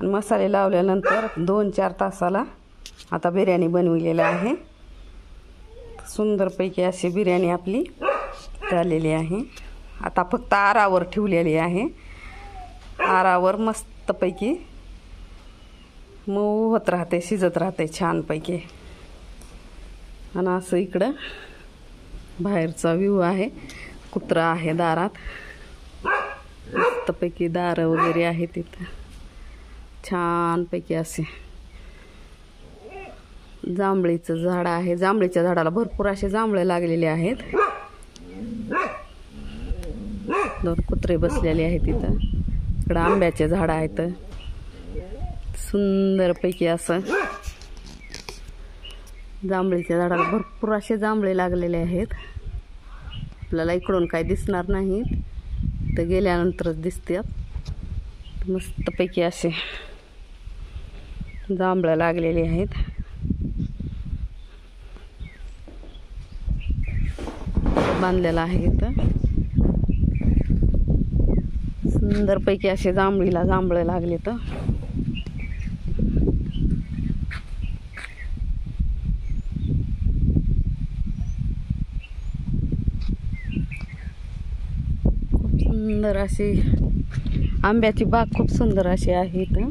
मसाले लावल्यानंतर 2-4 तासाला आता बिर्याणी बनवलेली आहे। सुंदरपैकी अशी बिर्याणी आपली झालेली आहे। आता फक्त आरावर ठेवलेली आहे। आरावर मस्तपैकी मऊ होत राहते, शिजत राहते छानपैकी। आणि असं इकडं बाहेरचा व्ह्यू आहे। कुत्रा आहे दारात, मस्तपैकी दार वगैरे आहे तिथं छानपैकी। असे जांभळीचं झाड आहे। जांभळीच्या झाडाला भरपूर असे जांभळे लागलेले आहेत। 2 कुत्रे बसलेले आहेत तिथं। इकडं आंब्याचे झाड आहेत सुंदरपैकी। असं जांभळीच्या झाडाला भरपूर असे जांभळे लागलेले आहेत। आपल्याला इकडून काही दिसणार नाहीत, तर गेल्यानंतरच दिसतात। मस्तपैकी असे जांभळे लागलेले आहेत। बांधलेला आहे इथं सुंदरपैकी असे जांभळीला जांभळे लागले। तर खूप सुंदर अशी आंब्याची बाग खूप सुंदर अशी आहे। इथं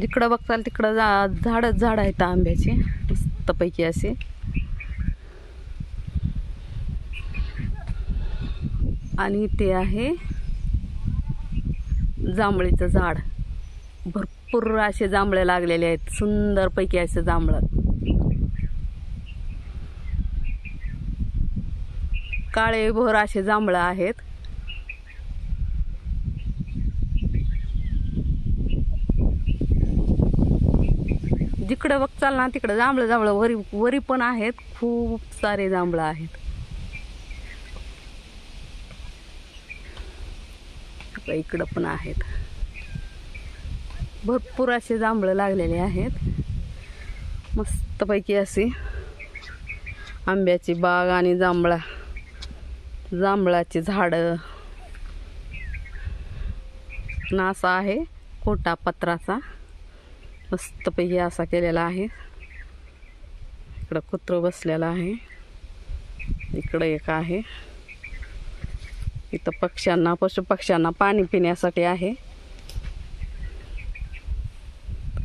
जिकडं बघताल तिकडं झाडच झाड आहेत आंब्याचे मस्तपैकी असे। आणि ते आहे जांभळीचं झाड। भरपूर असे जांभळे लागलेले आहेत सुंदरपैकी असे जांभळं। काळे भोर असे जांभळं आहेत। जिकडे बघचाल ना तिकडे जांभळं जांभळं वरी वरी पण आहेत, खूप सारे जांभळं आहेत। इकडं पण आहेत भरपूर असे जांभळं लागलेले आहेत। मस्तपैकी अशी आंब्याची बाग आणि जांभळाची झाडं। नासा आहे कोटा पत्राचा मस्तपैकी असा केलेला आहे। इकडं कुत्रं बसलेला आहे, इकडं एक आहे। इथं पक्ष्यांना पशुपक्ष्यांना पाणी पिण्यासाठी आहे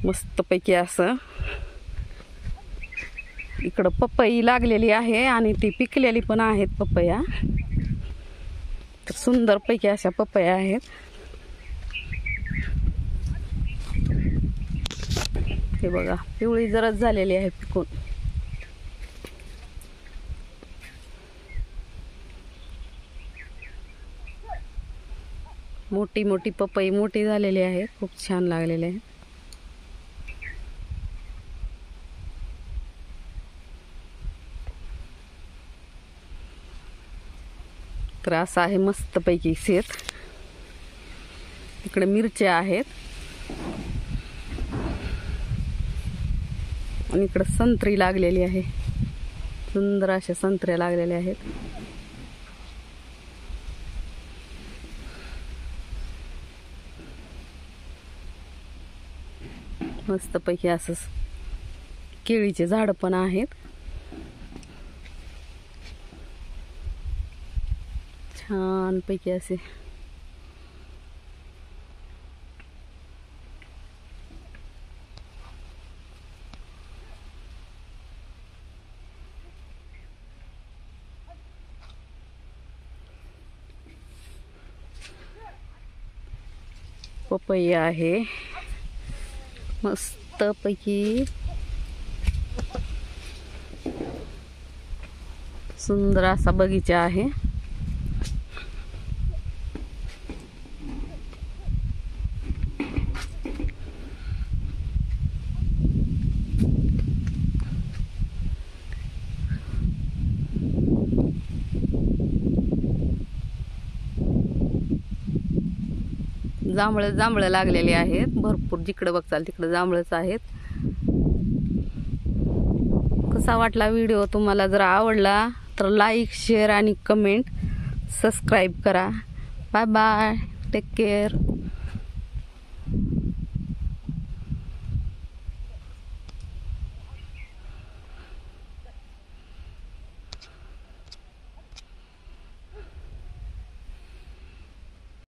मस्तपैकी असं। इकडं पपई लागलेली आहे आणि ती पिकलेली पण आहेत पपया। तर सुंदरपैकी अशा पपया आहेत। हे बघा पिवळी जरच झालेली आहे पिकून। मोठी मोठी पपई मोठी झालेली आहे, खूप छान लागलेली आहे। तर असं आहे मस्तपैकी शेत। इकडे मिरच्या आहेत आणि इकडे संत्री लागलेली आहे। सुंदर अशा संत्र्या लागलेल्या आहेत। मस्तपैकी असं केळीचे झाड पण आहेत छानपैकी असे। पपई आहे मस्तपैकी सुंदर असा बगीचा आहे। जांभळं लागलेले आहेत भरपूर। जिकडे बघताल तिकडे जांभळच आहेत। कसा वाटला व्हिडिओ तुम्हाला? जर आवडला तर लाईक शेअर आणि कमेंट सबस्क्राईब करा। Bye bye, take care.